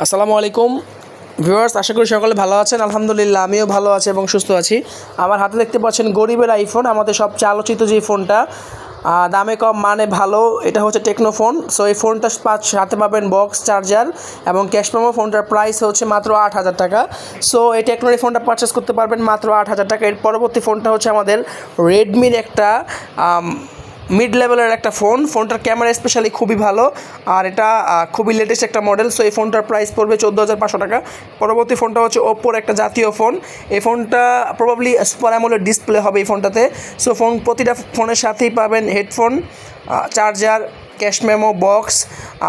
আসসালামু আলাইকুম ভিউয়ার্স, আশা করি সকলে ভালো আছেন। আলহামদুলিল্লাহ আমিও ভালো আছি এবং সুস্থ আছি। আমার হাতে দেখতে পাচ্ছেন গরিবের আইফোন, আমাদের সবচেয়ে আলোচিত যে ফোনটা, দামে কম মানে ভালো, এটা হচ্ছে টেকনো ফোন। সো এই ফোনটা সাথে পাবেন বক্স, চার্জার এবং ক্যাশ মেমো। ফোনটার প্রাইস হচ্ছে মাত্র 8,000 টাকা। সো এই টেকনোর এই ফোনটা পারচেস করতে পারবেন মাত্র 8,000 টাকা। এর পরবর্তী ফোনটা হচ্ছে আমাদের রেডমির একটা মিড লেভেলের একটা ফোনটার ক্যামেরা স্পেশালি খুবই ভালো, আর এটা খুবই লেটেস্ট একটা মডেল। সো এই ফোনটার প্রাইস পড়বে 14,500 টাকা। পরবর্তী ফোনটা হচ্ছে ওপ্পোর একটা জাতীয় ফোন। এই ফোনটা প্রবাবলি সুপার অ্যামোলেড ডিসপ্লে হবে এই ফোনটাতে। সো প্রতিটা ফোনের সাথেই পাবেন headphone, charger, cash memo, box.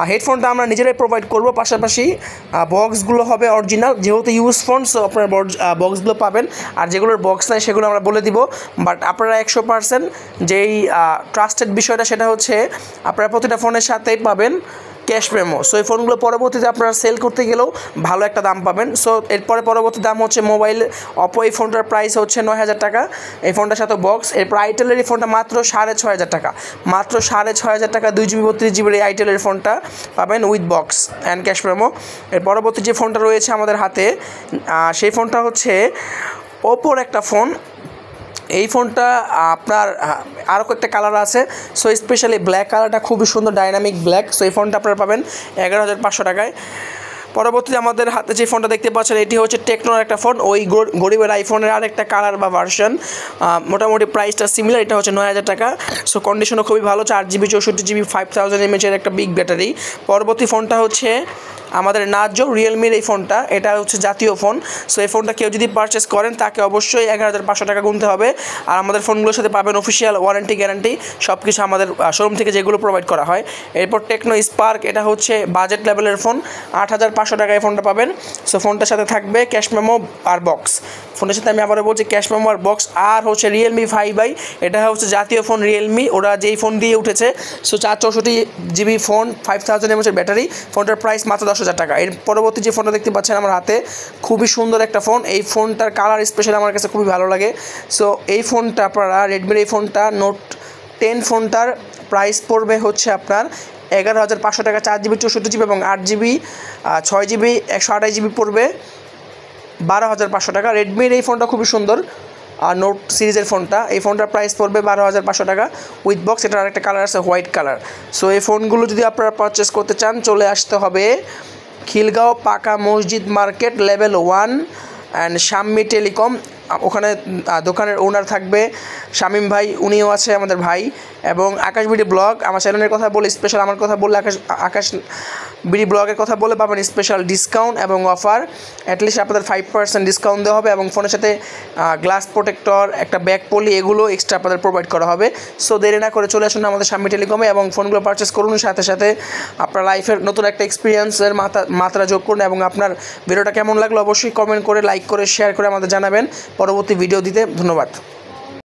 হেডফোনটা আমরা নিজেরাই প্রোভাইড করব, পাশাপাশি বক্সগুলো হবে অরিজিনাল, যেহেতু ইউজ ফোন। সো আপনার বক্সগুলো পাবেন, আর যেগুলোর বক্স নাই সেগুলো আমরা বলে দিব। বাট আপনারা 100% যেই ট্রাস্টেড বিষয়টা সেটা হচ্ছে আপনারা প্রতিটা ফোনের সাথেই পাবেন ক্যাশ মেমো। সো এই ফোনগুলো পরবর্তীতে আপনারা সেল করতে গেলেও ভালো একটা দাম পাবেন। সো এরপরে পরবর্তী দাম হচ্ছে মোবাইল। অপো এই ফোনটার প্রাইস হচ্ছে 9,000 টাকা এই ফোনটার সাথে বক্স। এরপর আইটেলের এই ফোনটা মাত্র 6,500 টাকা, মাত্র 6,500 টাকা। 2GB 32GB এই আইটেলের ফোনটা পাবেন with box and cash memo. এর পরবর্তী যে ফোনটা রয়েছে আমাদের হাতে, সেই ফোনটা হচ্ছে ওপোর একটা ফোন। এই ফোনটা আপনার আরও কয়েকটা কালার আছে। সো স্পেশালি ব্ল্যাক কালারটা খুবই সুন্দর, ডাইনামিক ব্ল্যাক। সো এই ফোনটা আপনারা পাবেন 11,500 টাকায়। পরবর্তীতে আমাদের হাতে যে ফোনটা দেখতে পাচ্ছেন, এটি হচ্ছে টেকনোর একটা ফোন, ওই গরিবের আইফোনের আরেকটা কালার বা ভার্সন। মোটামুটি প্রাইসটা সিমিলার। এটা হচ্ছে 9,000 টাকা। সো কন্ডিশনও খুবই ভালো, 4GB 64GB 5000 mAh একটা বিগ ব্যাটারি। পরবর্তী ফোনটা হচ্ছে আমাদের নাজো রিয়েলমির এই ফোনটা, এটা হচ্ছে জাতীয় ফোন। সো এই ফোনটা কেউ যদি পারচেস করেন তাকে অবশ্যই 11,500 টাকা গুনতে হবে। আর আমাদের ফোনগুলোর সাথে পাবেন অফিসিয়াল ওয়ারেন্টি, গ্যারান্টি, সব কিছু আমাদের শোরুম থেকে যেগুলো প্রোভাইড করা হয়। এরপর টেকনো স্পার্ক, এটা হচ্ছে বাজেট লেভেলের ফোন, 8,500 টাকায় এই ফোনটা পাবেন। সো ফোনটার সাথে থাকবে ক্যাশ মেমো আর বক্স। ফোনের সাথে আমি আবারও বলছি ক্যাশ মেমো আর বক্স। আর হচ্ছে রিয়েলমি 5i, এটা হচ্ছে জাতীয় ফোন রিয়েলমি, ওরা যেই ফোন দিয়ে উঠেছে। So 464GB phone, 5000 mAh battery. ফোনটার প্রাইস মাত্র 10,000 টাকা। এর পরবর্তী যে ফোনটা দেখতে পাচ্ছেন আমার হাতে, খুবই সুন্দর একটা ফোন। এই ফোনটার কালার স্পেশালি আমার কাছে খুবই ভালো লাগে। সো এই ফোনটা আপনারা রেডমির এই ফোনটা নোট 10 ফোনটার প্রাইস পড়বে হচ্ছে আপনার 11,500 টাকা। 4GB 64GB এবং 8GB 6GB 128GB পড়বে 12,500 টাকা। রেডমির এই ফোনটা খুবই সুন্দর, আর নোট সিরিজের ফোনটা, এই ফোনটার প্রাইস পড়বে 12,500 টাকা উইথ বক্স। এটার আরেকটা কালার আছে হোয়াইট কালার। সো এই ফোনগুলো যদি আপনারা পারচেস করতে চান, চলে আসতে হবে খিলগাঁও পাকা মসজিদ market level 1 and Shammi telecom. ওখানে দোকানের ওনার থাকবে শামীম ভাই, উনিও আছে আমাদের ভাই। এবং আকাশ বিডি ব্লগ, আমার চ্যানেলের কথা বলে স্পেশাল, আমার কথা বললে আকাশ বিডি ব্লগের কথা বলে পাবেন স্পেশাল ডিসকাউন্ট এবং অফার। অ্যাটলিস্ট আপনাদের 5% ডিসকাউন্ট দেওয়া হবে এবং ফোনের সাথে গ্লাস প্রোটেক্টর, একটা ব্যাক পলি, এগুলো এক্সট্রা আপনাদের প্রোভাইড করা হবে। সো দেরি না করে চলে আসুন আমাদের শাম্মী টেলিকমে এবং ফোনগুলো পারচেস করুন। সাথে সাথে আপনার লাইফের নতুন একটা এক্সপিরিয়েন্সের মাত্রা যোগ করুন। এবং আপনার ভিডিওটা কেমন লাগলো অবশ্যই কমেন্ট করে, লাইক করে, শেয়ার করে আমাদের জানাবেন পরবর্তী ভিডিও দিতে। ধন্যবাদ।